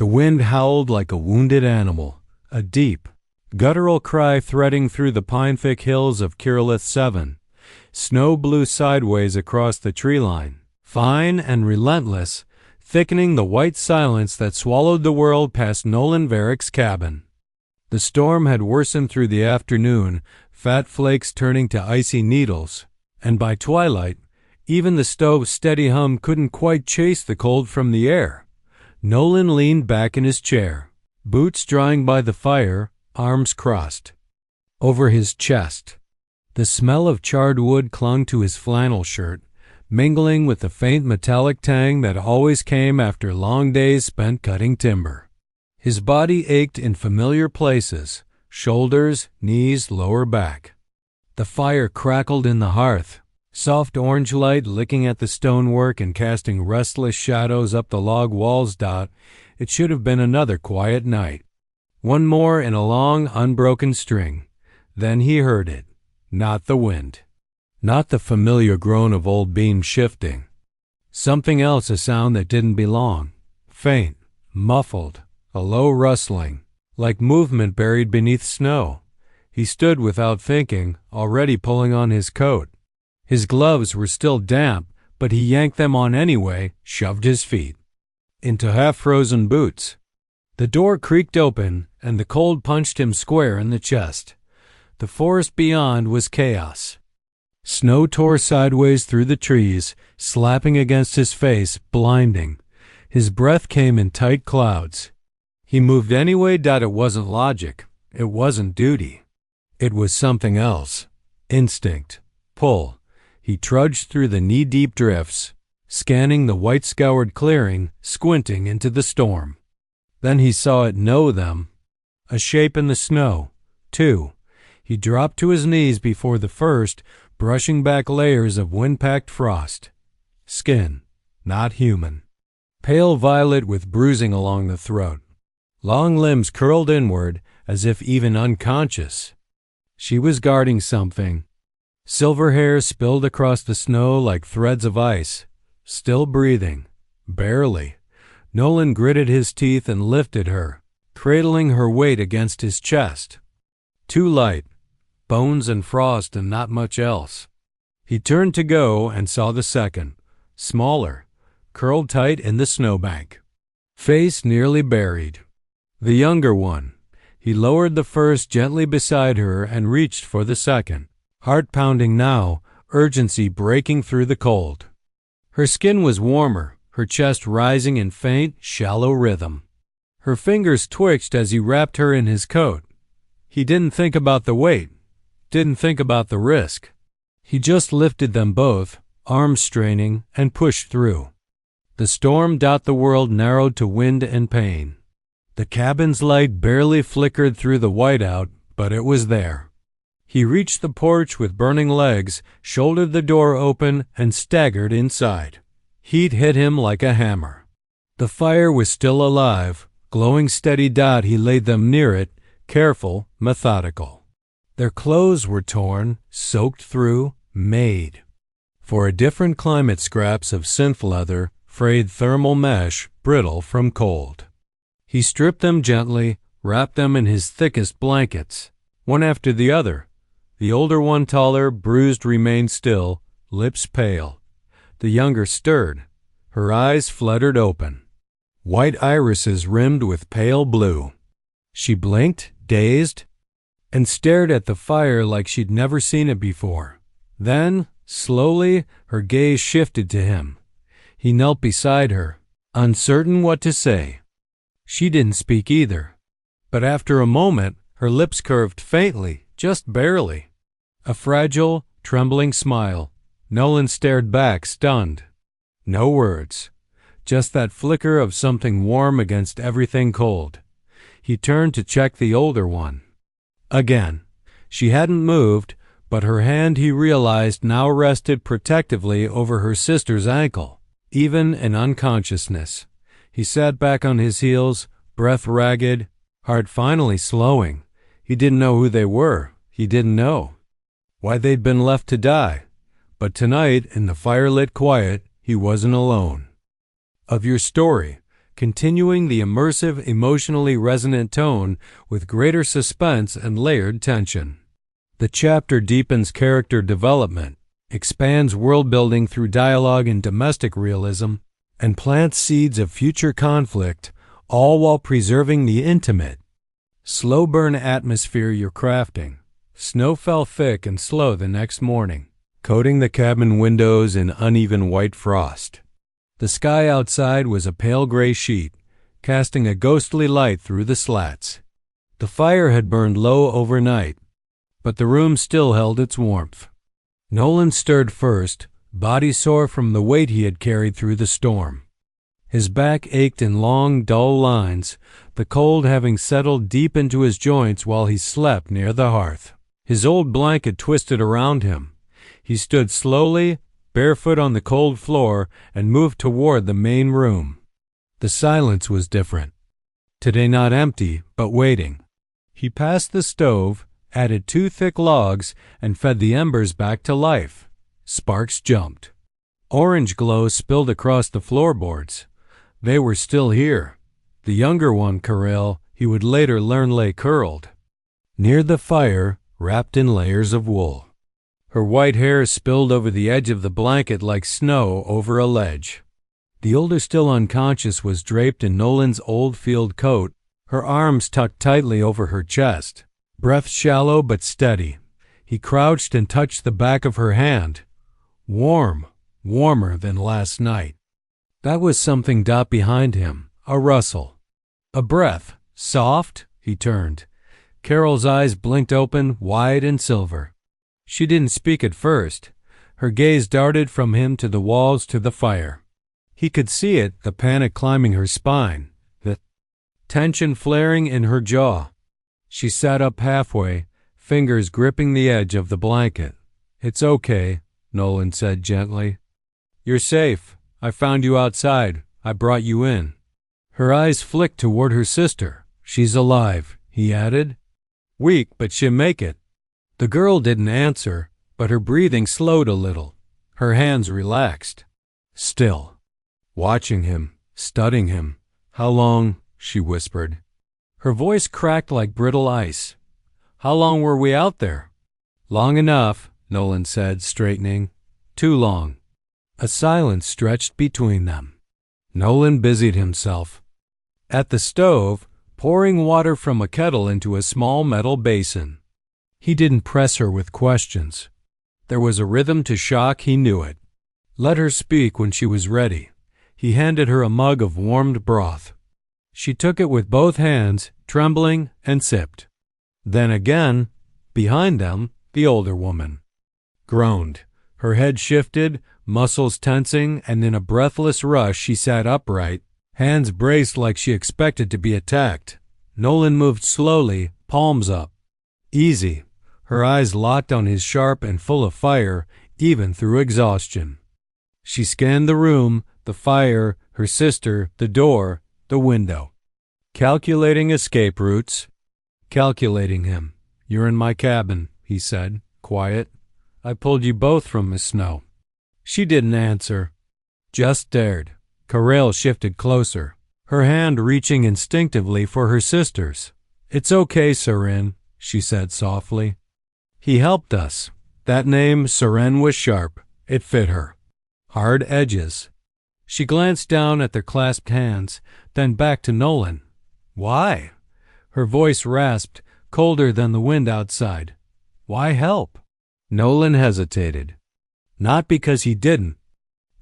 The wind howled like a wounded animal, a deep, guttural cry threading through the pine-thick hills of Kirilith 7. Snow blew sideways across the tree line, fine and relentless, thickening the white silence that swallowed the world past Nolan Veric's cabin. The storm had worsened through the afternoon, fat flakes turning to icy needles, and by twilight, even the stove's steady hum couldn't quite chase the cold from the air. Nolan leaned back in his chair, boots drying by the fire, arms crossed. Over his chest, the smell of charred wood clung to his flannel shirt, mingling with the faint metallic tang that always came after long days spent cutting timber. His body ached in familiar places, shoulders, knees, lower back. The fire crackled in the hearth, soft orange light licking at the stonework and casting restless shadows up the log walls. It should have been another quiet night. One more in a long, unbroken string. Then he heard it. Not the wind. Not the familiar groan of old beams shifting. Something else, a sound that didn't belong. Faint, muffled, a low rustling, like movement buried beneath snow. He stood without thinking, already pulling on his coat. His gloves were still damp, but he yanked them on anyway, shoved his feet into half-frozen boots. The door creaked open, and the cold punched him square in the chest. The forest beyond was chaos. Snow tore sideways through the trees, slapping against his face, blinding. His breath came in tight clouds. He moved anyway. It wasn't logic. It wasn't duty. It was something else. Instinct. Pull. He trudged through the knee-deep drifts, scanning the white-scoured clearing, squinting into the storm. Then he saw it know them. A shape in the snow. Two. He dropped to his knees before the first, brushing back layers of wind-packed frost. Skin. Not human. Pale violet with bruising along the throat. Long limbs curled inward, as if even unconscious. She was guarding something. Silver hair spilled across the snow like threads of ice. Still breathing. Barely. Nolan gritted his teeth and lifted her, cradling her weight against his chest. Too light. Bones and frost and not much else. He turned to go and saw the second. Smaller. Curled tight in the snowbank. Face nearly buried. The younger one. He lowered the first gently beside her and reached for the second. Heart pounding now, urgency breaking through the cold. Her skin was warmer, her chest rising in faint, shallow rhythm. Her fingers twitched as he wrapped her in his coat. He didn't think about the weight, didn't think about the risk. He just lifted them both, arms straining, and pushed through. The storm. The world narrowed to wind and pain. The cabin's light barely flickered through the whiteout, but it was there. He reached the porch with burning legs, shouldered the door open, and staggered inside. Heat hit him like a hammer. The fire was still alive, glowing steady. He laid them near it, careful, methodical. Their clothes were torn, soaked through, made. For a different climate. Scraps of synth leather, frayed thermal mesh, brittle from cold. He stripped them gently, wrapped them in his thickest blankets, one after the other. The older one, taller, bruised, remained still, lips pale. The younger stirred. Her eyes fluttered open. White irises rimmed with pale blue. She blinked, dazed, and stared at the fire like she'd never seen it before. Then, slowly, her gaze shifted to him. He knelt beside her, uncertain what to say. She didn't speak either. But after a moment, her lips curved faintly, just barely. A fragile, trembling smile. Nolan stared back, stunned. No words. Just that flicker of something warm against everything cold. He turned to check the older one. Again. She hadn't moved, but her hand, he realized, now rested protectively over her sister's ankle, even in unconsciousness. He sat back on his heels, breath ragged, heart finally slowing. He didn't know who they were. He didn't know why they'd been left to die. But tonight, in the firelit quiet, he wasn't alone. Of your story, continuing the immersive, emotionally resonant tone with greater suspense and layered tension. The chapter deepens character development, expands world-building through dialogue and domestic realism, and plants seeds of future conflict, all while preserving the intimate, slow-burn atmosphere you're crafting. Snow fell thick and slow the next morning, coating the cabin windows in uneven white frost. The sky outside was a pale gray sheet, casting a ghostly light through the slats. The fire had burned low overnight, but the room still held its warmth. Nolan stirred first, body sore from the weight he had carried through the storm. His back ached in long, dull lines, the cold having settled deep into his joints while he slept near the hearth. His old blanket twisted around him. He stood slowly, barefoot on the cold floor, and moved toward the main room. The silence was different. Today not empty, but waiting. He passed the stove, added 2 thick logs, and fed the embers back to life. Sparks jumped. Orange glow spilled across the floorboards. They were still here. The younger one, Kirilith, he would later learn lay curled near the fire, wrapped in layers of wool. Her white hair spilled over the edge of the blanket like snow over a ledge. The older, still unconscious, was draped in Nolan's old field coat, her arms tucked tightly over her chest. Breath shallow but steady. He crouched and touched the back of her hand. Warm, warmer than last night. That was something behind him, a rustle. A breath, soft. He turned. Carol's eyes blinked open, wide and silver. She didn't speak at first. Her gaze darted from him to the walls to the fire. He could see it, the panic climbing her spine, the tension flaring in her jaw. She sat up halfway, fingers gripping the edge of the blanket. "It's okay," Nolan said gently. "You're safe. I found you outside. I brought you in." Her eyes flicked toward her sister. "She's alive," he added. "Weak, but she'll make it." The girl didn't answer, but her breathing slowed a little. Her hands relaxed. Still. Watching him, studying him. "How long?" she whispered. Her voice cracked like brittle ice. "How long were we out there?" "Long enough," Nolan said, straightening. "Too long." A silence stretched between them. Nolan busied himself. At the stove, pouring water from a kettle into a small metal basin. He didn't press her with questions. There was a rhythm to shock, he knew it. Let her speak when she was ready. He handed her a mug of warmed broth. She took it with both hands, trembling, and sipped. Then again, behind them, the older woman groaned. Her head shifted, muscles tensing, and in a breathless rush she sat upright, hands braced like she expected to be attacked. Nolan moved slowly, palms up. Easy. Her eyes locked on his, sharp and full of fire, even through exhaustion. She scanned the room, the fire, her sister, the door, the window. Calculating escape routes. Calculating him. "You're in my cabin," he said, quiet. "I pulled you both from the snow." She didn't answer, just stared. Kirilith shifted closer, her hand reaching instinctively for her sister's. "It's okay, Seren," she said softly. "He helped us." That name, Seren, was sharp. It fit her. Hard edges. She glanced down at their clasped hands, then back to Nolan. "Why?" Her voice rasped, colder than the wind outside. "Why help?" Nolan hesitated. Not because he didn't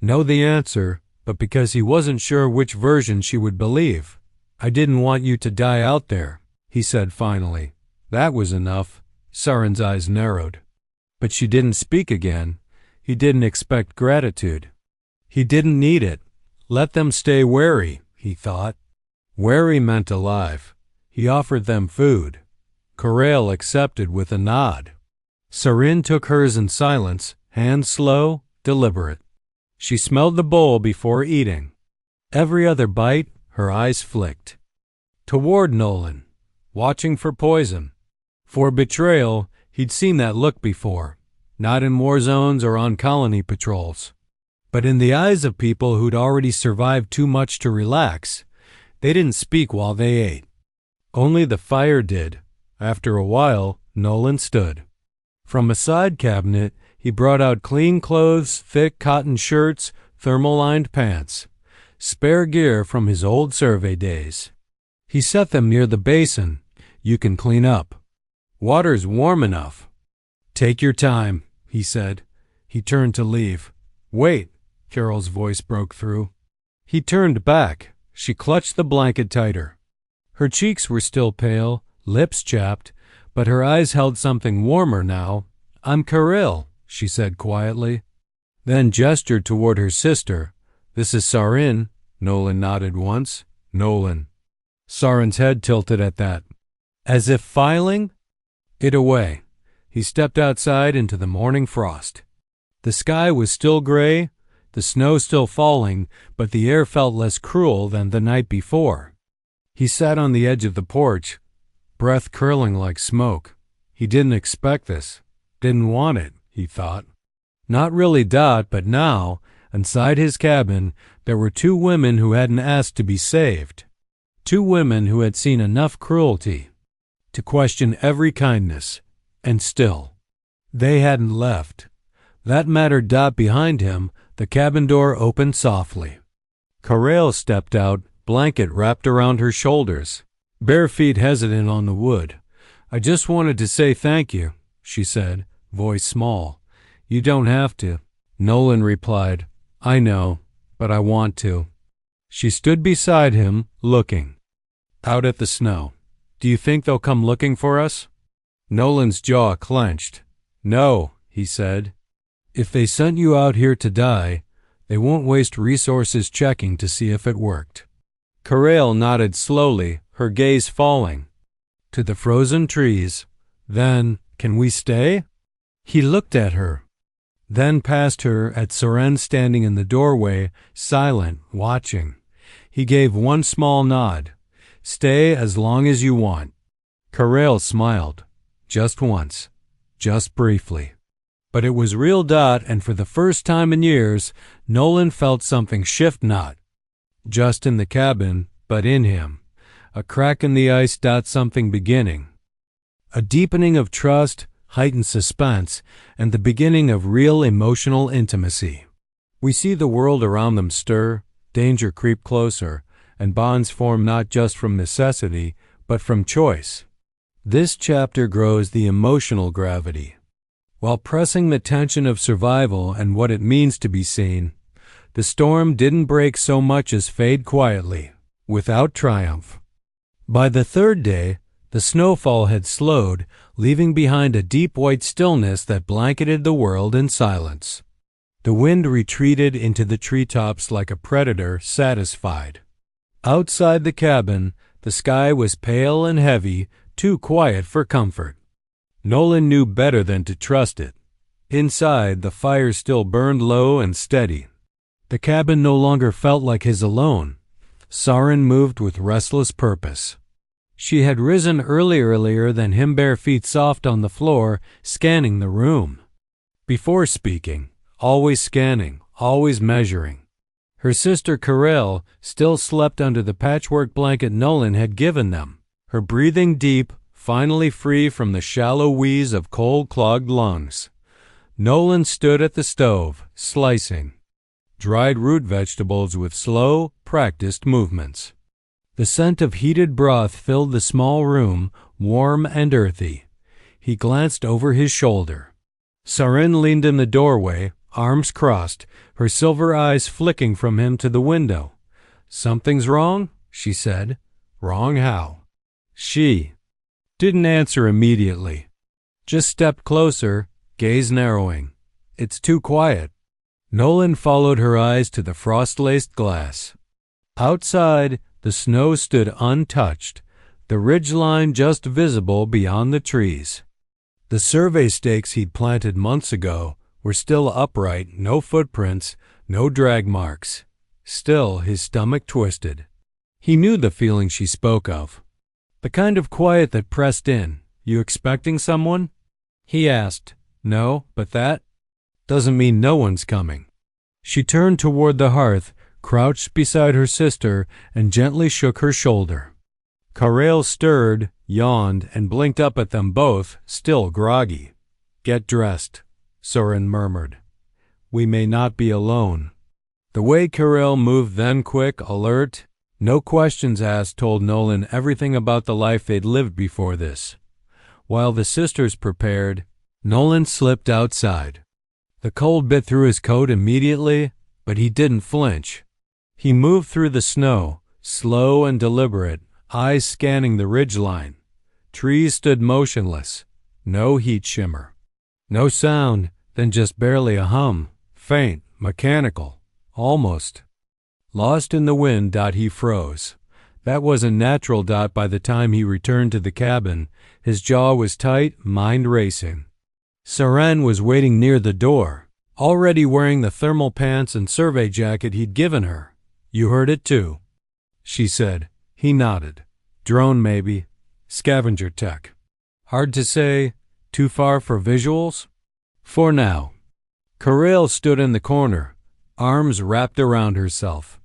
know the answer, but because he wasn't sure which version she would believe. "I didn't want you to die out there," he said finally. That was enough. Saren's eyes narrowed. But she didn't speak again. He didn't expect gratitude. He didn't need it. Let them stay wary, he thought. Wary meant alive. He offered them food. Kirilith accepted with a nod. Seren took hers in silence, hands slow, deliberate. She smelled the bowl before eating. Every other bite, her eyes flicked toward Nolan, watching for poison. For betrayal, he'd seen that look before, not in war zones or on colony patrols, but in the eyes of people who'd already survived too much to relax. They didn't speak while they ate. Only the fire did. After a while, Nolan stood. From a side cabinet, he brought out clean clothes, thick cotton shirts, thermal-lined pants, spare gear from his old survey days. He set them near the basin. You can clean up. Water's warm enough. Take your time, he said. He turned to leave. Wait, Carol's voice broke through. He turned back. She clutched the blanket tighter. Her cheeks were still pale, lips chapped, but her eyes held something warmer now. I'm Kiril, she said quietly, then gestured toward her sister. This is Sarin. Nolan nodded once. Nolan. Sarin's head tilted at that. As if filing it away, he stepped outside into the morning frost. The sky was still gray, the snow still falling, but the air felt less cruel than the night before. He sat on the edge of the porch, breath curling like smoke. He didn't expect this, didn't want it, he thought. Not really Dot, but now, inside his cabin, there were two women who hadn't asked to be saved. Two women who had seen enough cruelty to question every kindness, and still, they hadn't left. That mattered. Dot behind him, the cabin door opened softly. Kiril stepped out, blanket wrapped around her shoulders, bare feet hesitant on the wood. I just wanted to say thank you, she said, voice small. You don't have to. Nolan replied, I know, but I want to. She stood beside him, looking out at the snow. Do you think they'll come looking for us? Nolan's jaw clenched. No, he said. If they sent you out here to die, they won't waste resources checking to see if it worked. Kiril nodded slowly, her gaze falling to the frozen trees. Then, can we stay? He looked at her, then past her at Sarin standing in the doorway, silent, watching. He gave one small nod. Stay as long as you want. Kiril smiled. Just once. Just briefly. But it was real. Dot, and for the first time in years, Nolan felt something shift, not just in the cabin, but in him. A crack in the ice. Dot, something beginning. A deepening of trust, heightened suspense, and the beginning of real emotional intimacy. We see the world around them stir, danger creep closer, and bonds form not just from necessity, but from choice. This chapter grows the emotional gravity, while pressing the tension of survival and what it means to be seen. The storm didn't break so much as fade quietly, without triumph. By the third day, the snowfall had slowed, leaving behind a deep white stillness that blanketed the world in silence. The wind retreated into the treetops like a predator satisfied. Outside the cabin, the sky was pale and heavy, too quiet for comfort. Nolan knew better than to trust it. Inside, the fire still burned low and steady. The cabin no longer felt like his alone. Sarin moved with restless purpose. She had risen earlier than him, bare feet soft on the floor, scanning the room. Before speaking, always scanning, always measuring. Her sister Kiril still slept under the patchwork blanket Nolan had given them, her breathing deep, finally free from the shallow wheeze of cold-clogged lungs. Nolan stood at the stove, slicing dried root vegetables with slow, practiced movements. The scent of heated broth filled the small room, warm and earthy. He glanced over his shoulder. Sarin leaned in the doorway, arms crossed, her silver eyes flicking from him to the window. Something's wrong, she said. Wrong how? She didn't answer immediately. Just stepped closer, gaze narrowing. It's too quiet. Nolan followed her eyes to the frost-laced glass. Outside, the snow stood untouched, the ridgeline just visible beyond the trees. The survey stakes he'd planted months ago were still upright, no footprints, no drag marks. Still, his stomach twisted. He knew the feeling she spoke of. The kind of quiet that pressed in. You expecting someone? He asked. No, but that doesn't mean no one's coming. She turned toward the hearth, crouched beside her sister and gently shook her shoulder. Kirill stirred, yawned, and blinked up at them both, still groggy. "Get dressed," Soren murmured. "We may not be alone." The way Kirill moved then, quick, alert, no questions asked, told Nolan everything about the life they'd lived before this. While the sisters prepared, Nolan slipped outside. The cold bit through his coat immediately, but he didn't flinch. He moved through the snow, slow and deliberate, eyes scanning the ridgeline. Trees stood motionless, no heat shimmer. No sound, then just barely a hum, faint, mechanical, almost. Lost in the wind, he froze. That wasn't natural. By the time he returned to the cabin, his jaw was tight, mind racing. Soren was waiting near the door, already wearing the thermal pants and survey jacket he'd given her. "You heard it too," she said. He nodded. "Drone maybe. Scavenger tech. Hard to say. Too far for visuals? For now." Kirill stood in the corner, arms wrapped around herself.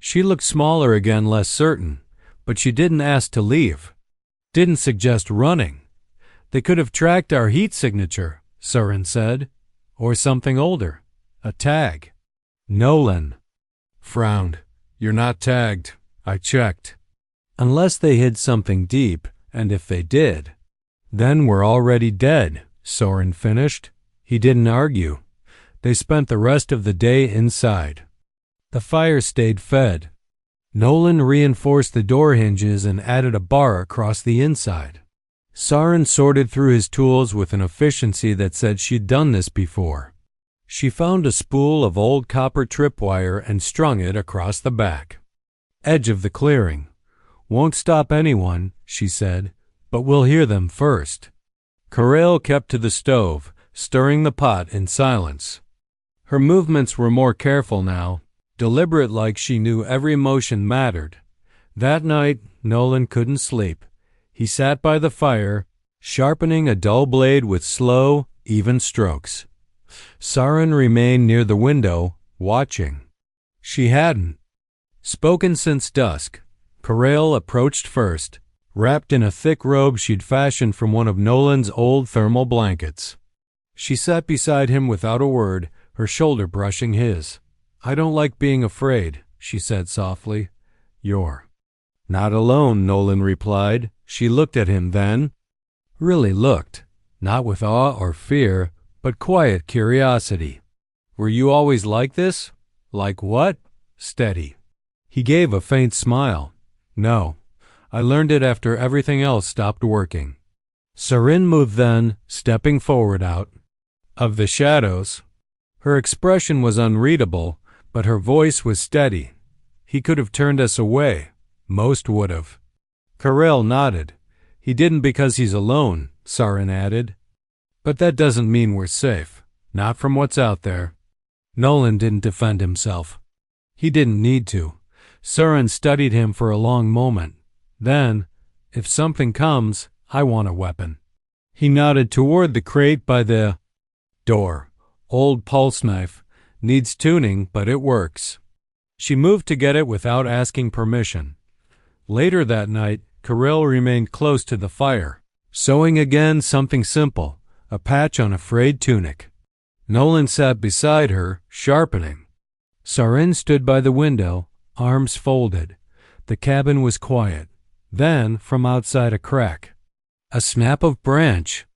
She looked smaller again, less certain, but she didn't ask to leave. Didn't suggest running. "They could have tracked our heat signature," Soren said. "Or something older. A tag." Nolan frowned. "You're not tagged. I checked." "Unless they hid something deep, and if they did, then we're already dead," Soren finished. He didn't argue. They spent the rest of the day inside. The fire stayed fed. Nolan reinforced the door hinges and added a bar across the inside. Soren sorted through his tools with an efficiency that said she'd done this before. She found a spool of old copper tripwire and strung it across the back. "Edge of the clearing. Won't stop anyone," she said, "but we'll hear them first." Kirill kept to the stove, stirring the pot in silence. Her movements were more careful now, deliberate, like she knew every motion mattered. That night, Nolan couldn't sleep. He sat by the fire, sharpening a dull blade with slow, even strokes. Soren remained near the window, watching. She hadn't spoken since dusk. Kirill approached first, wrapped in a thick robe she'd fashioned from one of Nolan's old thermal blankets. She sat beside him without a word, her shoulder brushing his. "I don't like being afraid," she said softly. "You're not alone," Nolan replied. She looked at him then. Really looked, not with awe or fear, but quiet curiosity. "Were you always like this?" "Like what?" "Steady." He gave a faint smile. "No. I learned it after everything else stopped working." Soren moved then, stepping forward out of the shadows. Her expression was unreadable, but her voice was steady. "He could have turned us away. Most would have." Kirill nodded. "He didn't because he's alone," Soren added. "But that doesn't mean we're safe. Not from what's out there." Nolan didn't defend himself. He didn't need to. Soren studied him for a long moment. Then, "If something comes, I want a weapon." He nodded toward the crate by the door. "Old pulse knife. Needs tuning, but it works." She moved to get it without asking permission. Later that night, Kirill remained close to the fire, sewing again, something simple, a patch on a frayed tunic. Nolan sat beside her, sharpening. Soren stood by the window, arms folded. The cabin was quiet. Then, from outside a crack, a snap of branch.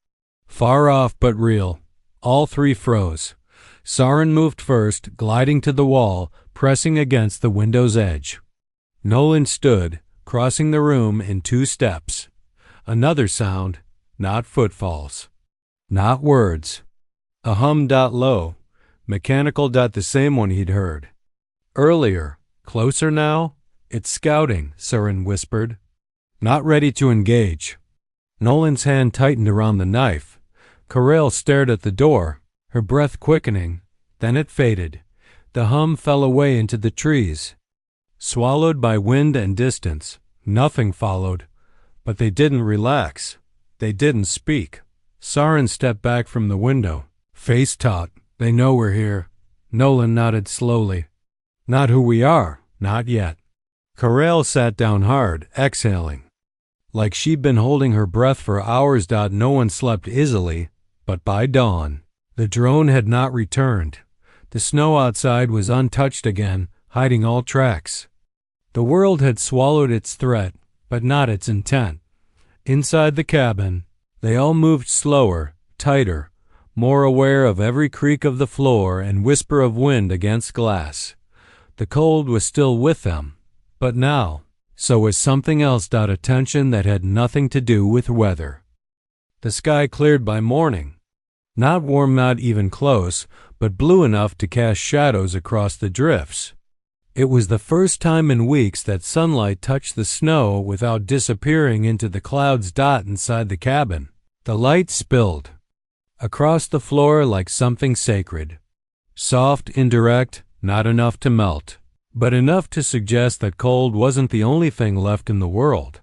Far off but real. All three froze. Soren moved first, gliding to the wall, pressing against the window's edge. Nolan stood, crossing the room in 2 steps. Another sound, not footfalls, not words. A hum low, mechanical the same one he'd heard. Earlier, closer now. "It's scouting," Soren whispered. "Not ready to engage." Nolan's hand tightened around the knife. Kirill stared at the door, her breath quickening. Then it faded. The hum fell away into the trees, swallowed by wind and distance. Nothing followed, but they didn't relax. They didn't speak. Soren stepped back from the window, face taut. "They know we're here." Nolan nodded slowly. Not who we are, not yet. Kirilith sat down hard, exhaling. Like she'd been holding her breath for hours. No one slept easily, but by dawn, the drone had not returned. The snow outside was untouched again, hiding all tracks. The world had swallowed its threat, but not its intent. Inside the cabin, they all moved slower, tighter, more aware of every creak of the floor and whisper of wind against glass. The cold was still with them, but now, so was something else. A tension that had nothing to do with weather. The sky cleared by morning. Not warm, not even close, but blue enough to cast shadows across the drifts. It was the first time in weeks that sunlight touched the snow without disappearing into the clouds. Inside the cabin, the light spilled across the floor like something sacred. Soft, indirect, not enough to melt, but enough to suggest that cold wasn't the only thing left in the world.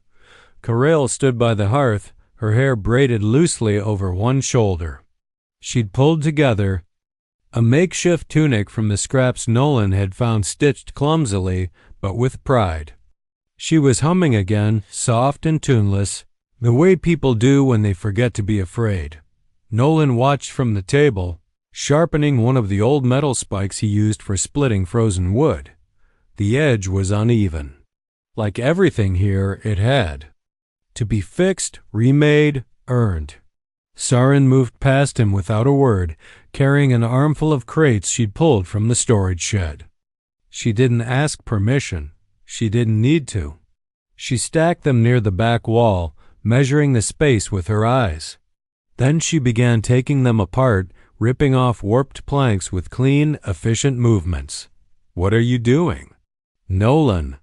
Kirilith stood by the hearth, her hair braided loosely over one shoulder. She'd pulled together a makeshift tunic from the scraps Nolan had found, stitched clumsily, but with pride. She was humming again, soft and tuneless, the way people do when they forget to be afraid. Nolan watched from the table, sharpening one of the old metal spikes he used for splitting frozen wood. The edge was uneven. Like everything here, it had to be fixed, remade, earned. Sarin moved past him without a word, carrying an armful of crates she'd pulled from the storage shed. She didn't ask permission. She didn't need to. She stacked them near the back wall, measuring the space with her eyes. Then she began taking them apart, ripping off warped planks with clean, efficient movements. "What are you doing?" Nolan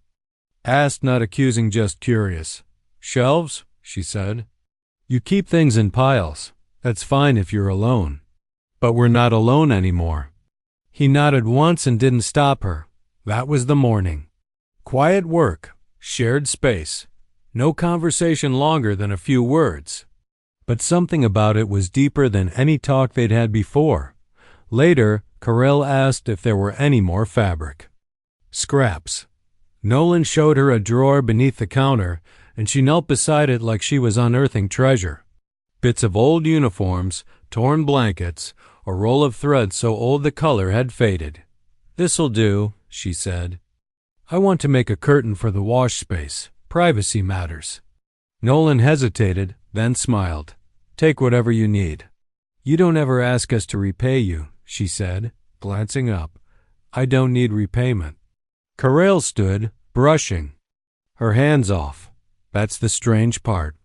asked, not accusing, just curious. "Shelves," she said. "You keep things in piles. That's fine if you're alone. But we're not alone anymore." He nodded once and didn't stop her. That was the morning. Quiet work, shared space. No conversation longer than a few words. But something about it was deeper than any talk they'd had before. Later, Kirilith asked if there were any more fabric. Scraps. Nolan showed her a drawer beneath the counter, and she knelt beside it like she was unearthing treasure. Bits of old uniforms, torn blankets, a roll of thread so old the color had faded. "This'll do," she said. "I want to make a curtain for the wash space. Privacy matters." Nolan hesitated, then smiled. "Take whatever you need." "You don't ever ask us to repay you," she said, glancing up. "I don't need repayment." Kirilith stood, brushing her hands off. That's the strange part.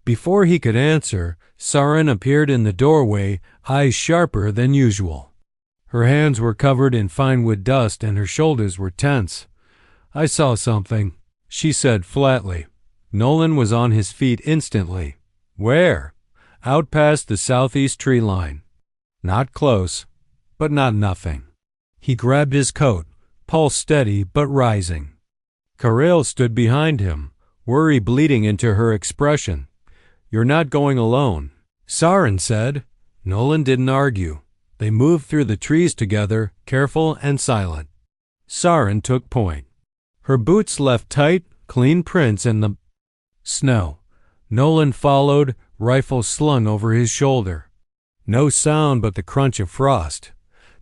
Before he could answer, Sarin appeared in the doorway, eyes sharper than usual. Her hands were covered in fine wood dust and her shoulders were tense. "I saw something," she said flatly. Nolan was on his feet instantly. "Where?" "Out past the southeast tree line." Not close, but not nothing. He grabbed his coat, pulse steady but rising. Kirilith stood behind him, worry bleeding into her expression. "You're not going alone," Sarin said. Nolan didn't argue. They moved through the trees together, careful and silent. Sarin took point. Her boots left tight, clean prints in the snow. Nolan followed, rifle slung over his shoulder. No sound but the crunch of frost.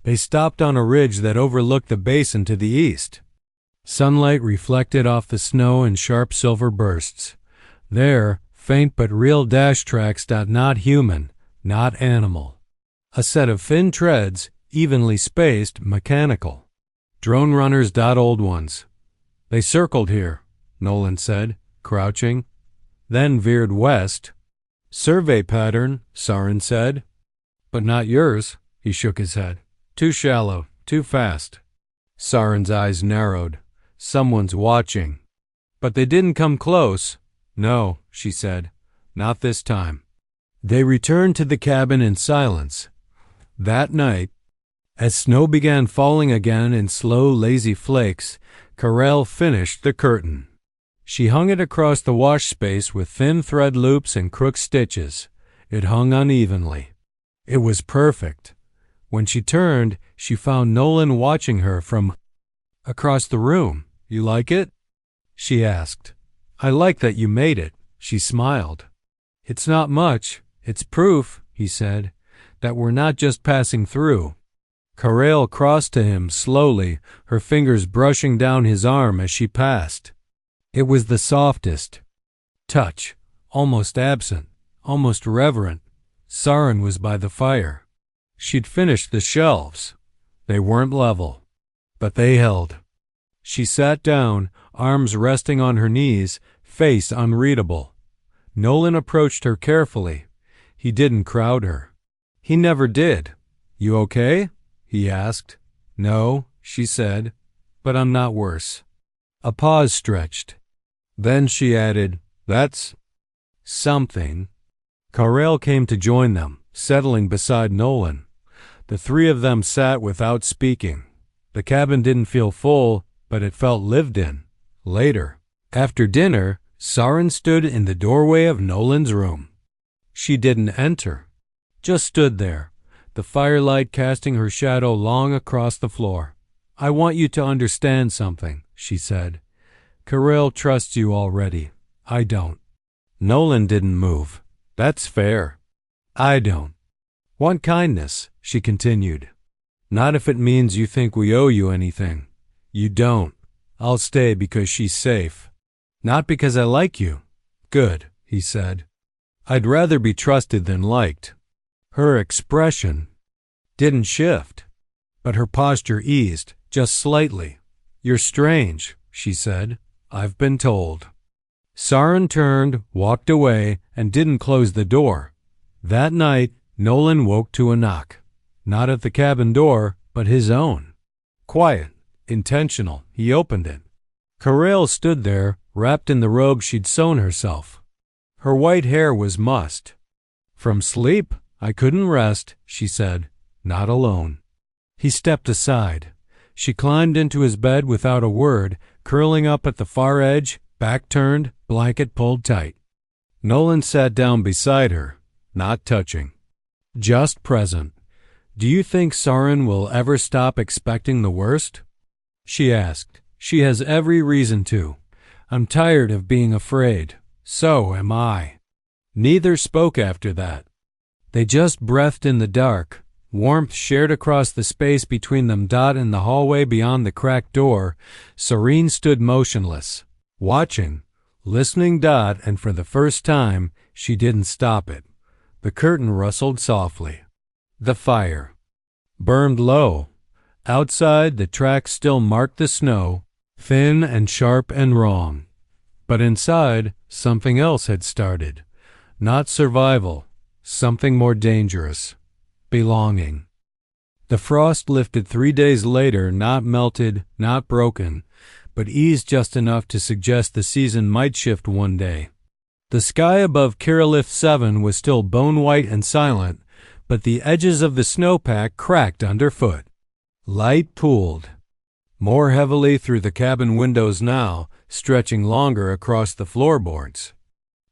They stopped on a ridge that overlooked the basin to the east. Sunlight reflected off the snow in sharp silver bursts. There, faint but real dash tracks. Not human, not animal. A set of thin treads, evenly spaced, mechanical. Drone runners. Old ones. "They circled here," Nolan said, crouching, then veered west. "Survey pattern," Sarin said. "But not yours," he shook his head. "Too shallow, too fast." Sarin's eyes narrowed. "Someone's watching." "But they didn't come close." "No," she said. "Not this time." They returned to the cabin in silence. That night, as snow began falling again in slow, lazy flakes, Kirilith finished the curtain. She hung it across the wash space with thin thread loops and crook stitches. It hung unevenly. It was perfect. When she turned, she found Nolan watching her from "Across the room. You like it?" she asked. "I like that you made it," she smiled. "It's not much. It's proof," he said, "that we're not just passing through." Kirill crossed to him slowly, her fingers brushing down his arm as she passed. It was the softest touch, almost absent, almost reverent. Saren was by the fire. She'd finished the shelves. They weren't level, but they held. She sat down, arms resting on her knees, face unreadable. Nolan approached her carefully. He didn't crowd her. He never did. "You okay?" he asked. "No," she said, "but I'm not worse." A pause stretched. Then she added, "That's something." Kirill came to join them, settling beside Nolan. The three of them sat without speaking. The cabin didn't feel full, but it felt lived in. Later, after dinner, Saren stood in the doorway of Nolan's room. She didn't enter, just stood there, the firelight casting her shadow long across the floor. "I want you to understand something," she said. "Kirill trusts you already. I don't." Nolan didn't move. "That's fair." "I don't." "Want kindness," she continued. "Not if it means you think we owe you anything. You don't. I'll stay because she's safe. Not because I like you." "Good," he said. "I'd rather be trusted than liked." Her expression didn't shift, but her posture eased, just slightly. "You're strange," she said. "I've been told." Saren turned, walked away, and didn't close the door. That night, Nolan woke to a knock. Not at the cabin door, but his own. Quiet, intentional, he opened it. Kirill stood there, wrapped in the robe she'd sewn herself. Her white hair was mussed. "From sleep? I couldn't rest," she said. "Not alone." He stepped aside. She climbed into his bed without a word, curling up at the far edge, back turned, blanket pulled tight. Nolan sat down beside her, not touching, just present. "Do you think Saren will ever stop expecting the worst?" she asked. "She has every reason to. I'm tired of being afraid. So am I." Neither spoke after that. They just breathed in the dark. Warmth shared across the space between them. In the hallway beyond the cracked door, Serene stood motionless, watching, listening. And for the first time, she didn't stop it. The curtain rustled softly. The fire burned low. Outside, the tracks still marked the snow, thin and sharp and wrong. But inside, something else had started. Not survival, something more dangerous. Belonging. The frost lifted 3 days later, not melted, not broken, but eased just enough to suggest the season might shift one day. The sky above Kirilith 7 was still bone-white and silent, but the edges of the snowpack cracked underfoot. Light pooled more heavily through the cabin windows now, stretching longer across the floorboards.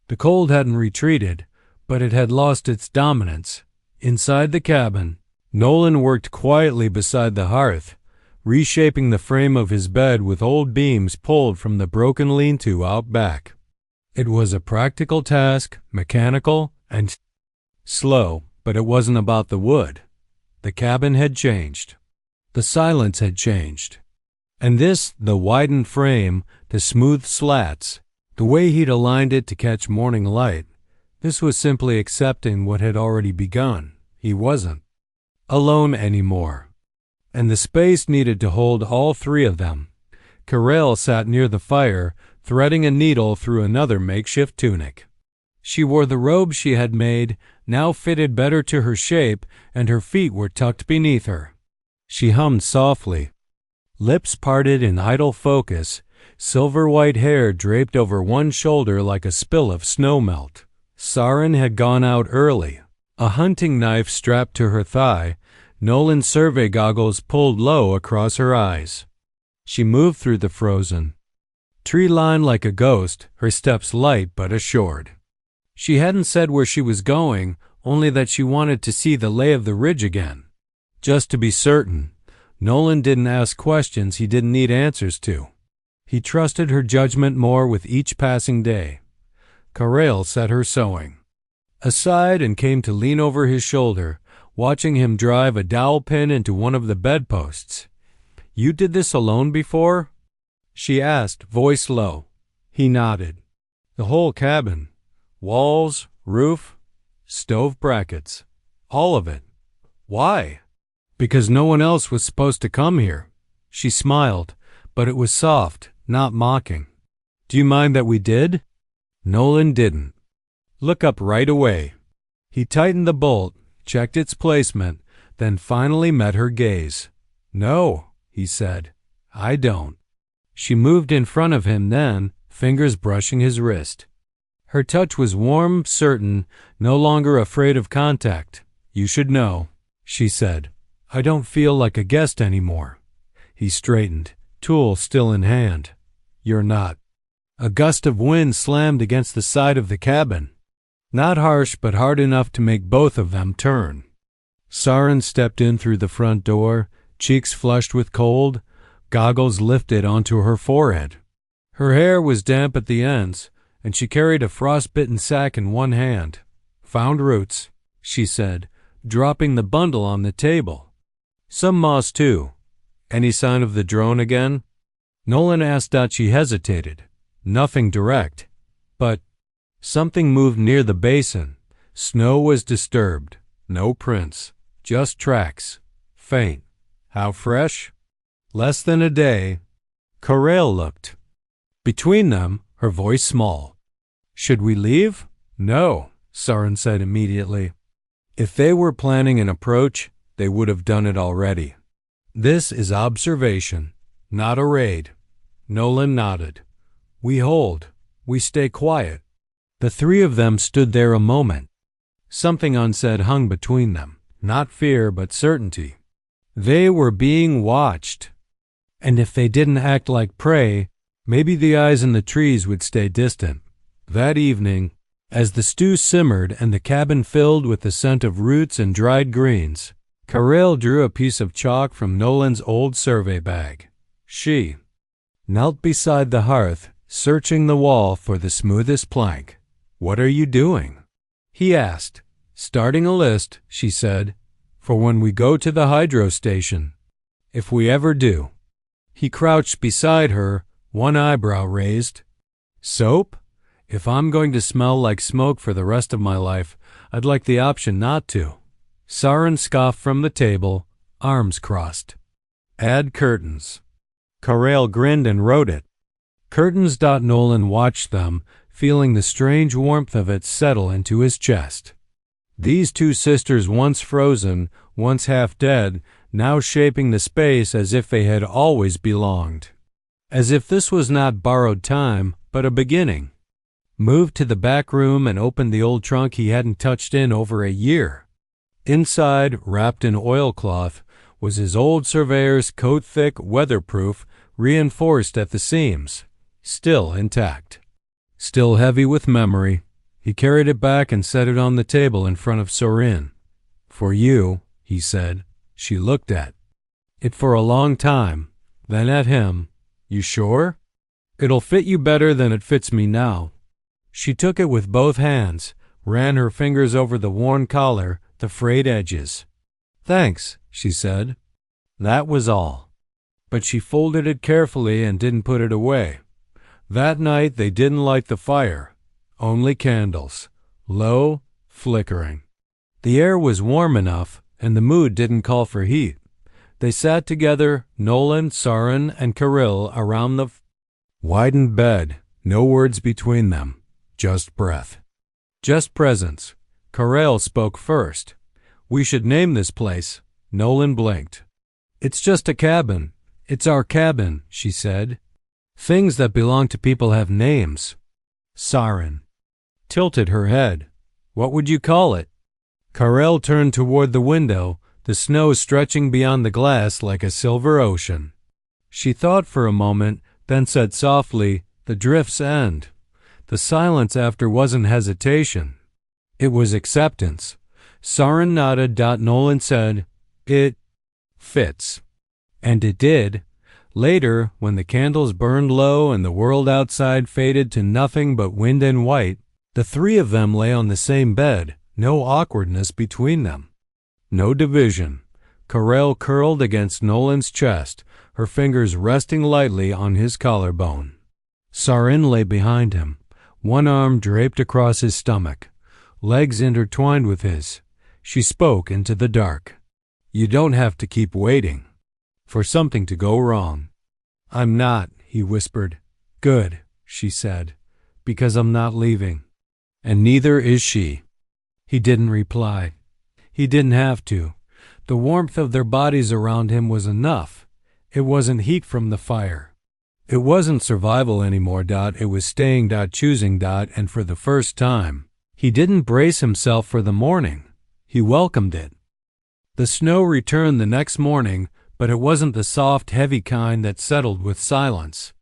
The cold hadn't retreated, but it had lost its dominance. Inside the cabin, Nolan worked quietly beside the hearth, reshaping the frame of his bed with old beams pulled from the broken lean-to out back. It was a practical task, mechanical and slow, but it wasn't about the wood. The cabin had changed. The silence had changed. And this, the widened frame, the smooth slats, the way he'd aligned it to catch morning light, this was simply accepting what had already begun. He wasn't alone anymore. And the space needed to hold all three of them. Kirill sat near the fire, threading a needle through another makeshift tunic. She wore the robe she had made, now fitted better to her shape, and her feet were tucked beneath her. She hummed softly, lips parted in idle focus, silver white hair draped over one shoulder like a spill of snowmelt. Saren had gone out early. A hunting knife strapped to her thigh, Nolan's survey goggles pulled low across her eyes. She moved through the frozen tree line like a ghost, her steps light but assured. She hadn't said where she was going, only that she wanted to see the lay of the ridge again. Just to be certain, Nolan didn't ask questions he didn't need answers to. He trusted her judgment more with each passing day. Kirill set her sewing aside and came to lean over his shoulder, watching him drive a dowel pin into one of the bedposts. "You did this alone before?" she asked, voice low. He nodded. "The whole cabin. Walls, roof, stove brackets. All of it." "Why?" "Because no one else was supposed to come here." She smiled, but it was soft, not mocking. "Do you mind that we did?" Nolan didn't. "Look up right away." He tightened the bolt, checked its placement, then finally met her gaze. "No," he said, "I don't." She moved in front of him then, fingers brushing his wrist. Her touch was warm, certain, no longer afraid of contact. "You should know," she said. "I don't feel like a guest anymore." He straightened, tool still in hand. "You're not." A gust of wind slammed against the side of the cabin. Not harsh, but hard enough to make both of them turn. Sarin stepped in through the front door, cheeks flushed with cold, goggles lifted onto her forehead. Her hair was damp at the ends, and she carried a frostbitten sack in one hand. "Found roots," she said, dropping the bundle on the table. "Some moss, too. Any sign of the drone again?" Nolan asked. She hesitated. Nothing direct, but something moved near the basin. Snow was disturbed. No prints, just tracks. Faint. "How fresh?" "Less than a day." Kirill looked. Between them, her voice small. "Should we leave?" "No," Sarin said immediately. If they were planning an approach, they would have done it already. "This is observation, not a raid." Nolan nodded. "We hold. We stay quiet." The three of them stood there a moment. Something unsaid hung between them, not fear but certainty. They were being watched. And if they didn't act like prey, maybe the eyes in the trees would stay distant. That evening, as the stew simmered and the cabin filled with the scent of roots and dried greens, Kirill drew a piece of chalk from Nolan's old survey bag. She knelt beside the hearth, searching the wall for the smoothest plank. "What are you doing?" he asked. "Starting a list," she said, "for when we go to the hydro station. If we ever do." He crouched beside her, one eyebrow raised. "Soap? If I'm going to smell like smoke for the rest of my life, I'd like the option not to." Sarin scoffed from the table, arms crossed. "Add curtains." Kirill grinned and wrote it. Curtains. Nolan watched them, feeling the strange warmth of it settle into his chest. These two sisters, once frozen, once half dead, now shaping the space as if they had always belonged. As if this was not borrowed time, but a beginning. Moved to the back room and opened the old trunk he hadn't touched in over a year. Inside, wrapped in oilcloth, was his old surveyor's coat-thick, weatherproof, reinforced at the seams, still intact. Still heavy with memory, he carried it back and set it on the table in front of Sorin. "For you," he said. She looked at it for a long time, then at him. "You sure? It'll fit you better than it fits me now." She took it with both hands, ran her fingers over the worn collar, the frayed edges. "Thanks," she said. That was all. But she folded it carefully and didn't put it away. That night they didn't light the fire, only candles, low, flickering. The air was warm enough, and the mood didn't call for heat. They sat together, Nolan, Sarin, and Kirill, around the widened bed, no words between them, just breath. Just presence. Kirill spoke first. "We should name this place." Nolan blinked. "It's just a cabin. It's our cabin," she said. "Things that belong to people have names." Sarin tilted her head. "What would you call it?" Kirill turned toward the window, the snow stretching beyond the glass like a silver ocean. She thought for a moment, then said softly, "The Drift's End." The silence after wasn't hesitation. It was acceptance. Sarin nodded. Nolan said, "It fits." And it did. Later, when the candles burned low and the world outside faded to nothing but wind and white, the three of them lay on the same bed, no awkwardness between them. No division. Kiril curled against Nolan's chest, her fingers resting lightly on his collarbone. Sarin lay behind him, one arm draped across his stomach, legs intertwined with his. She spoke into the dark. "You don't have to keep waiting for something to go wrong." "I'm not," he whispered. "Good," she said, "because I'm not leaving. And neither is she." He didn't reply. He didn't have to. The warmth of their bodies around him was enough. It wasn't heat from the fire. It wasn't survival anymore. It was staying. Choosing. And for the first time, he didn't brace himself for the morning. He welcomed it. The snow returned the next morning, but it wasn't the soft, heavy kind that settled with silence.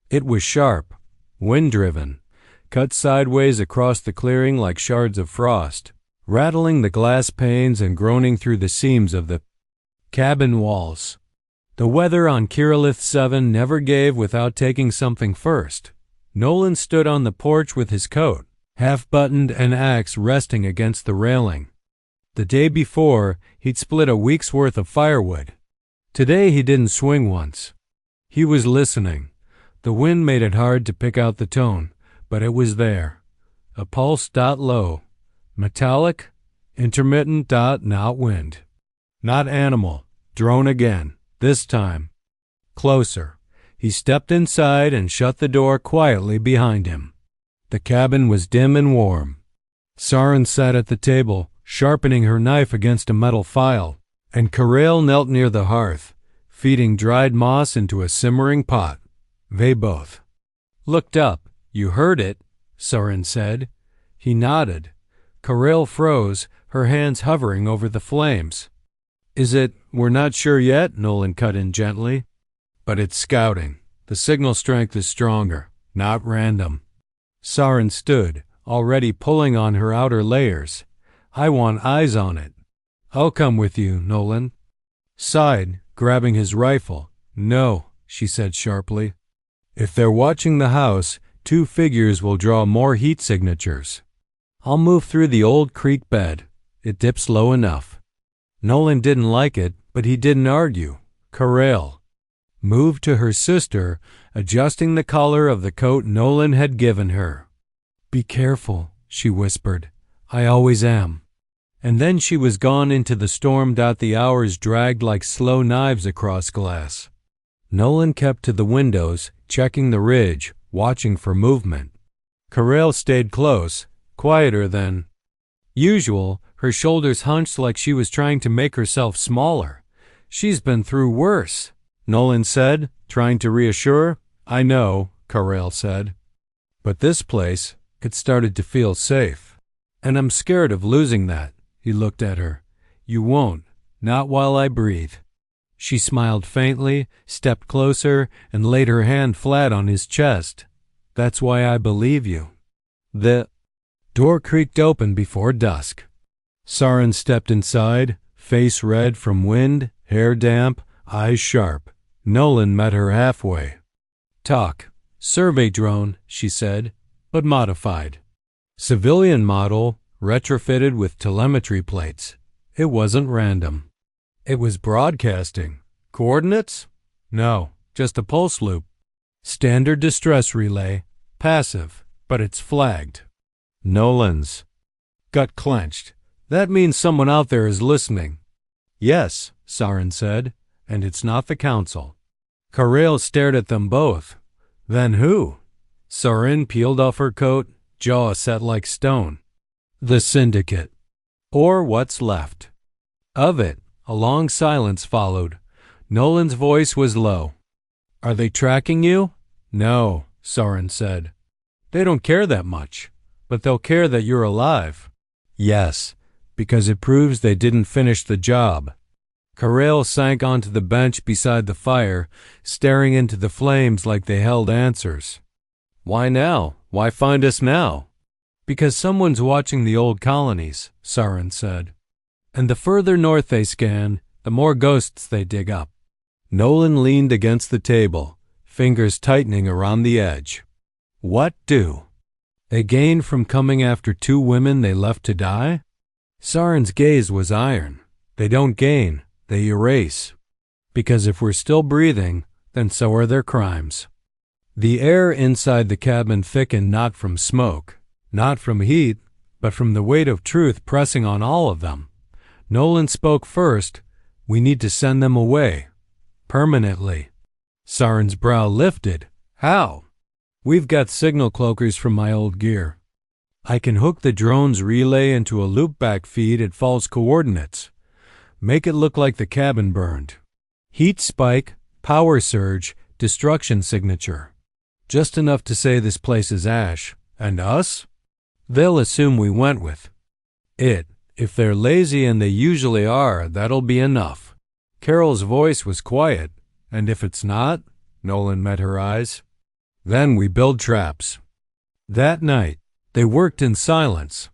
It was sharp, wind-driven, cut sideways across the clearing like shards of frost, rattling the glass panes and groaning through the seams of the cabin walls. The weather on Kirilith 7 never gave without taking something first. Nolan stood on the porch with his coat, half-buttoned and axe resting against the railing. The day before, he'd split a week's worth of firewood. Today he didn't swing once. He was listening. The wind made it hard to pick out the tone, but it was there. A pulse. Low. Metallic. Intermittent. Not wind. Not animal. Drone again. This time. Closer. He stepped inside and shut the door quietly behind him. The cabin was dim and warm. Sarin sat at the table, sharpening her knife against a metal file, and Kiril knelt near the hearth, feeding dried moss into a simmering pot. They both looked up. "You heard it," Sarin said. He nodded. Kiril froze, her hands hovering over the flames. "Is it? We're not sure yet," Nolan cut in gently. "But it's scouting. The signal strength is stronger, not random." Sarin stood, already pulling on her outer layers. "I want eyes on it." "I'll come with you," Nolan sighed, grabbing his rifle. "No," she said sharply. "If they're watching the house, 2 figures will draw more heat signatures. I'll move through the old creek bed. It dips low enough." Nolan didn't like it, but he didn't argue. Kiril moved to her sister, adjusting the collar of the coat Nolan had given her. "Be careful," she whispered. "I always am." And then she was gone into the storm. The hours dragged like slow knives across glass. Nolan kept to the windows, checking the ridge, watching for movement. Kiril stayed close, quieter than usual, her shoulders hunched like she was trying to make herself smaller. "She's been through worse," Nolan said, trying to reassure. "I know," Kiril said. "But this place," it started to feel safe. "And I'm scared of losing that." He looked at her. "You won't, not while I breathe." She smiled faintly, stepped closer, and laid her hand flat on his chest. "That's why I believe you." The door creaked open before dusk. Sarin stepped inside, face red from wind, hair damp, eyes sharp. Nolan met her halfway. "Talk. Survey drone," she said, "but modified. Civilian model, retrofitted with telemetry plates. It wasn't random. It was broadcasting. Coordinates? No, just a pulse loop. Standard distress relay, passive, but it's flagged." Nolan's gut clenched. "That means someone out there is listening." "Yes," Sarin said, "and it's not the council." Kiril stared at them both. "Then who?" Sarin peeled off her coat, jaw set like stone. "The Syndicate. Or what's left of it." A long silence followed. Nolan's voice was low. "Are they tracking you?" "No," Sarin said. "They don't care that much, but they'll care that you're alive." "Yes, because it proves they didn't finish the job." Kiril sank onto the bench beside the fire, staring into the flames like they held answers. "Why now? Why find us now?" "Because someone's watching the old colonies," Sarin said. "And the further north they scan, the more ghosts they dig up." Nolan leaned against the table, fingers tightening around the edge. What do? They gain from coming after two women they left to die? Saren's gaze was iron. They don't gain, they erase. Because if we're still breathing, then so are their crimes. The air inside the cabin thickened not from smoke, not from heat, but from the weight of truth pressing on all of them. Nolan spoke first. We need to send them away. Permanently. Saren's brow lifted. How? We've got signal cloakers from my old gear. I can hook the drone's relay into a loopback feed at false coordinates. Make it look like the cabin burned. Heat spike, power surge, destruction signature. Just enough to say this place is ash. And us? They'll assume we went with it. If they're lazy, and they usually are, that'll be enough. Carol's voice was quiet. And if it's not? Nolan met her eyes. Then we build traps. That night, they worked in silence.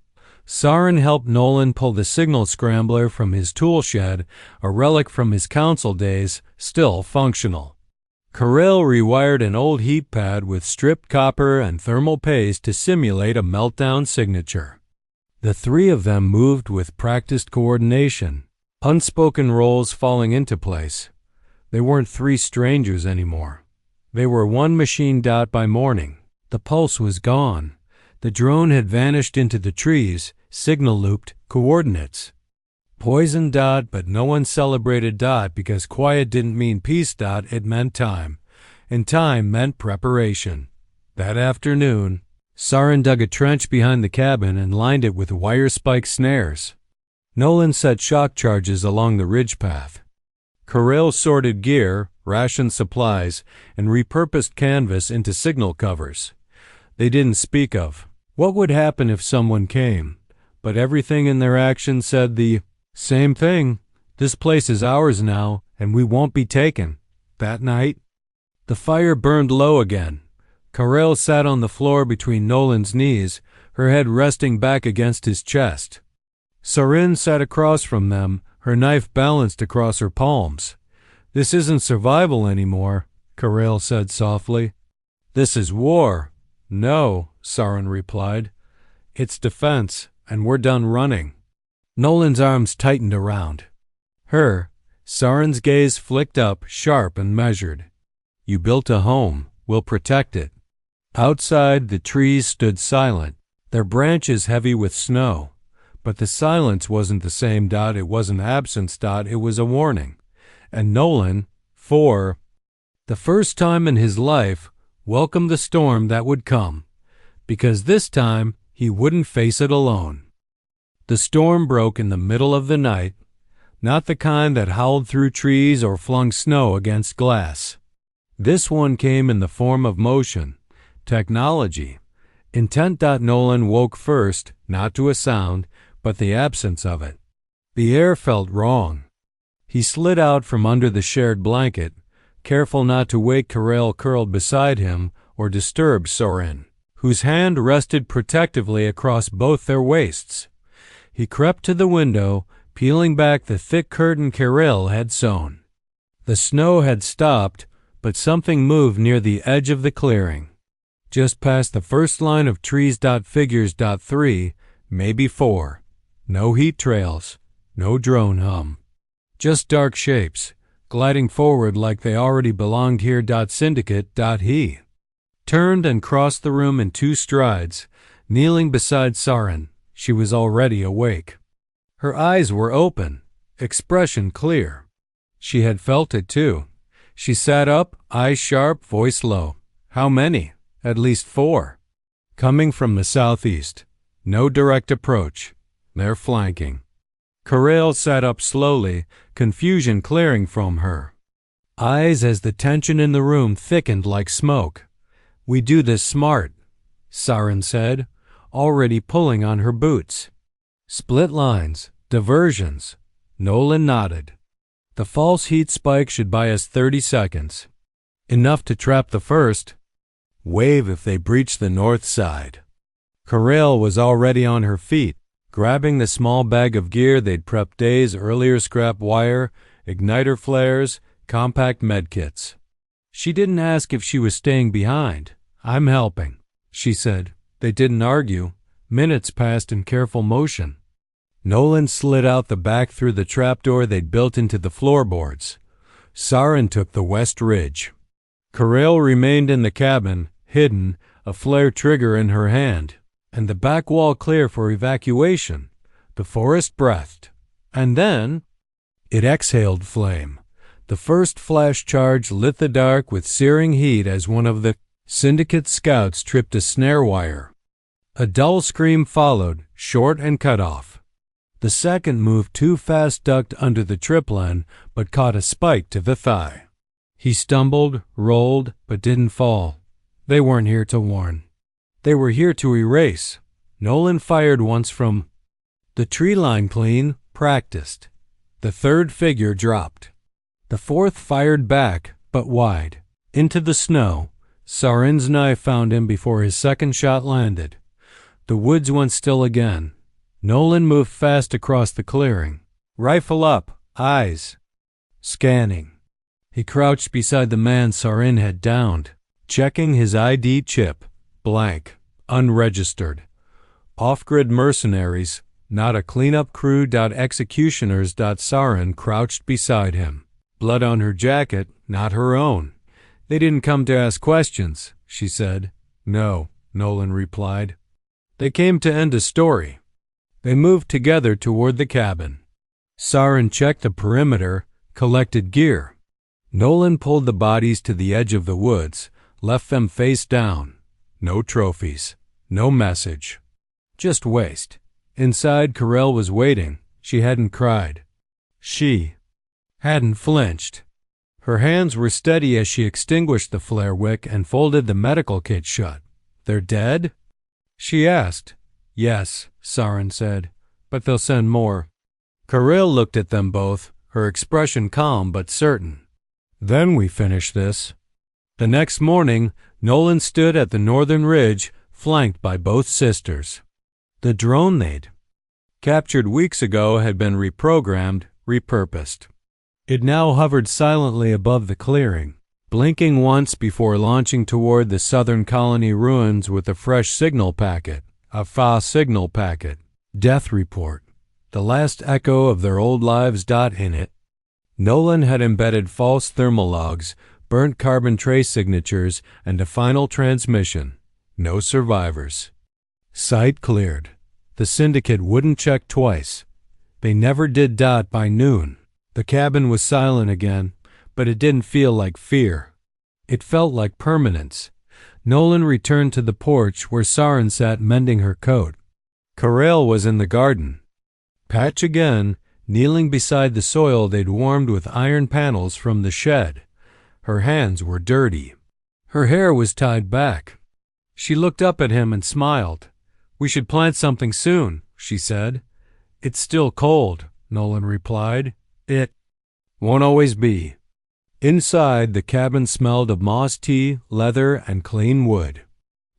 Saren helped Nolan pull the signal scrambler from his tool shed, a relic from his council days, still functional. Kirill rewired an old heat pad with stripped copper and thermal paste to simulate a meltdown signature. The three of them moved with practiced coordination, unspoken roles falling into place. They weren't three strangers anymore. They were one machine. By morning, the pulse was gone. The drone had vanished into the trees, signal looped, coordinates. Poison. But no one celebrated. Because quiet didn't mean peace. It meant time. And time meant preparation. That afternoon, Saren dug a trench behind the cabin and lined it with wire spike snares. Nolan set shock charges along the ridge path. Kirill sorted gear, rationed supplies, and repurposed canvas into signal covers. They didn't speak of what would happen if someone came, but everything in their actions said the same thing. This place is ours now, and we won't be taken. That night, the fire burned low again. Kirill sat on the floor between Nolan's knees, her head resting back against his chest. Saren sat across from them, her knife balanced across her palms. This isn't survival anymore, Kirill said softly. This is war. No, Saren replied. It's defense, and we're done running. Nolan's arms tightened around her. Saren's gaze flicked up, sharp and measured. You built a home. We'll protect it. Outside, the trees stood silent, their branches heavy with snow. But the silence wasn't the same. It wasn't absence. It was a warning. And Nolan, for the first time in his life, welcomed the storm that would come, because this time he wouldn't face it alone. The storm broke in the middle of the night, not the kind that howled through trees or flung snow against glass. This one came in the form of motion, technology, intent. Nolan woke first, not to a sound, but the absence of it. The air felt wrong. He slid out from under the shared blanket, careful not to wake Kirill curled beside him or disturb Saren, whose hand rested protectively across both their waists. He crept to the window, peeling back the thick curtain Kirill had sewn. The snow had stopped, but something moved near the edge of the clearing, just past the first line of trees. Figures. 3, maybe 4. No heat trails, no drone hum. Just dark shapes, gliding forward like they already belonged here. Syndicate. He turned and crossed the room in 2 strides, kneeling beside Saren. She was already awake. Her eyes were open, expression clear. She had felt it too. She sat up, eyes sharp, voice low. How many? At least 4. Coming from the southeast. No direct approach. They're flanking. Kirill sat up slowly, confusion clearing from her eyes as the tension in the room thickened like smoke. We do this smart, Saren said, already pulling on her boots. Split lines, diversions. Nolan nodded. The false heat spike should buy us 30 seconds. Enough to trap the first wave if they breach the north side. Kirill was already on her feet, grabbing the small bag of gear they'd prepped days earlier. Scrap wire, igniter flares, compact medkits. She didn't ask if she was staying behind. "I'm helping," she said. They didn't argue. Minutes passed in careful motion. Nolan slid out the back through the trapdoor they'd built into the floorboards. Saren took the west ridge. Kirill remained in the cabin, hidden, a flare trigger in her hand, and the back wall clear for evacuation. The forest breathed. And then it exhaled flame. The first flash charge lit the dark with searing heat as one of the Syndicate scouts tripped a snare wire. A dull scream followed, short and cut off. The second moved too fast, ducked under the triplan, but caught a spike to the thigh. He stumbled, rolled, but didn't fall. They weren't here to warn. They were here to erase. Nolan fired once from the tree line clean, practiced. The third figure dropped. The fourth fired back, but wide. Into the snow. Saren's knife found him before his second shot landed. The woods went still again. Nolan moved fast across the clearing. Rifle up, eyes scanning. He crouched beside the man Saren had downed, checking his ID chip. Blank, unregistered. Off-grid mercenaries, not a cleanup crew. Executioners. Saren crouched beside him. Blood on her jacket, not her own. They didn't come to ask questions, she said. No, Nolan replied. They came to end a story. They moved together toward the cabin. Saren checked the perimeter, collected gear. Nolan pulled the bodies to the edge of the woods, left them face down. No trophies, no message. Just waste. Inside, Kirill was waiting. She hadn't cried. She hadn't flinched. Her hands were steady as she extinguished the flare wick and folded the medical kit shut. They're dead? She asked. Yes, Saren said, but they'll send more. Kirill looked at them both, her expression calm but certain. Then we finish this. The next morning, Nolan stood at the northern ridge, flanked by both sisters. The drone they'd captured weeks ago had been reprogrammed, repurposed. It now hovered silently above the clearing, blinking once before launching toward the southern colony ruins with a fresh signal packet, a FA signal packet, death report, the last echo of their old lives. In it, Nolan had embedded false thermal logs, burnt carbon trace signatures, and a final transmission. No survivors. Site cleared. The Syndicate wouldn't check twice. They never did. By noon. The cabin was silent again, but it didn't feel like fear. It felt like permanence. Nolan returned to the porch where Saren sat mending her coat. Kirill was in the garden. Patch again, kneeling beside the soil they'd warmed with iron panels from the shed. Her hands were dirty. Her hair was tied back. She looked up at him and smiled. We should plant something soon, she said. It's still cold, Nolan replied. It won't always be. Inside, the cabin smelled of moss tea, leather, and clean wood.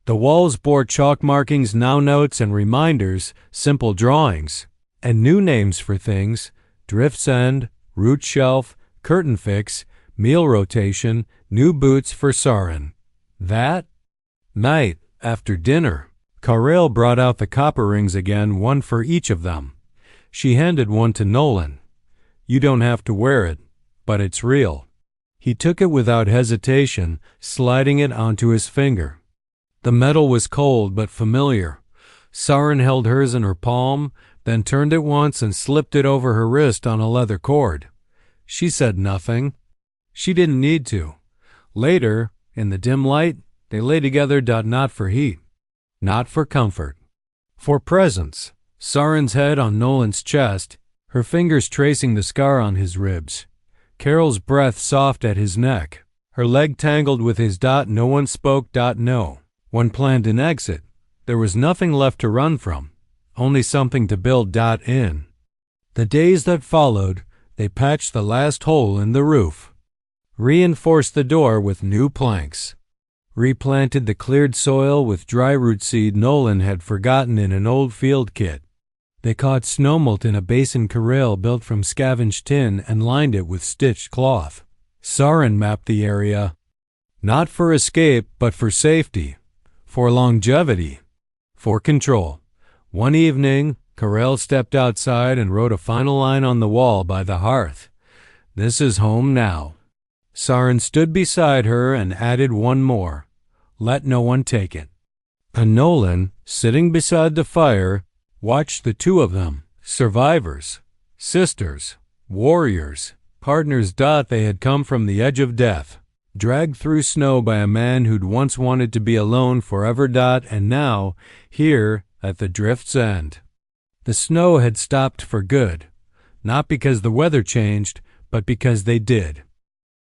The walls bore chalk markings, now notes and reminders, simple drawings, and new names for things: drift's end, root shelf, curtain fix, meal rotation, new boots for Saren. That night, after dinner, Kirill brought out the copper rings again, one for each of them. She handed one to Nolan. You don't have to wear it, but it's real. He took it without hesitation, sliding it onto his finger. The metal was cold but familiar. Saren held hers in her palm, then turned it once and slipped it over her wrist on a leather cord. She said nothing. She didn't need to. Later, in the dim light, they lay together. Not for heat, not for comfort, for presence. Saren's head on Nolan's chest, her fingers tracing the scar on his ribs. Carol's breath soft at his neck, her leg tangled with his. No one spoke. No one planned an exit. There was nothing left to run from, only something to build. In the days that followed, they patched the last hole in the roof, reinforced the door with new planks, replanted the cleared soil with dry root seed Nolan had forgotten in an old field kit. They caught snowmelt in a basin Kirill built from scavenged tin and lined it with stitched cloth. Sarin mapped the area, not for escape, but for safety, for longevity, for control. One evening, Carell stepped outside and wrote a final line on the wall by the hearth. "This is home now." Sarin stood beside her and added one more. "Let no one take it." And Nolan, sitting beside the fire, watched the two of them, survivors, sisters, warriors, partners. They had come from the edge of death, dragged through snow by a man who'd once wanted to be alone forever. And now, here, at the drift's end. The snow had stopped for good, not because the weather changed, but because they did.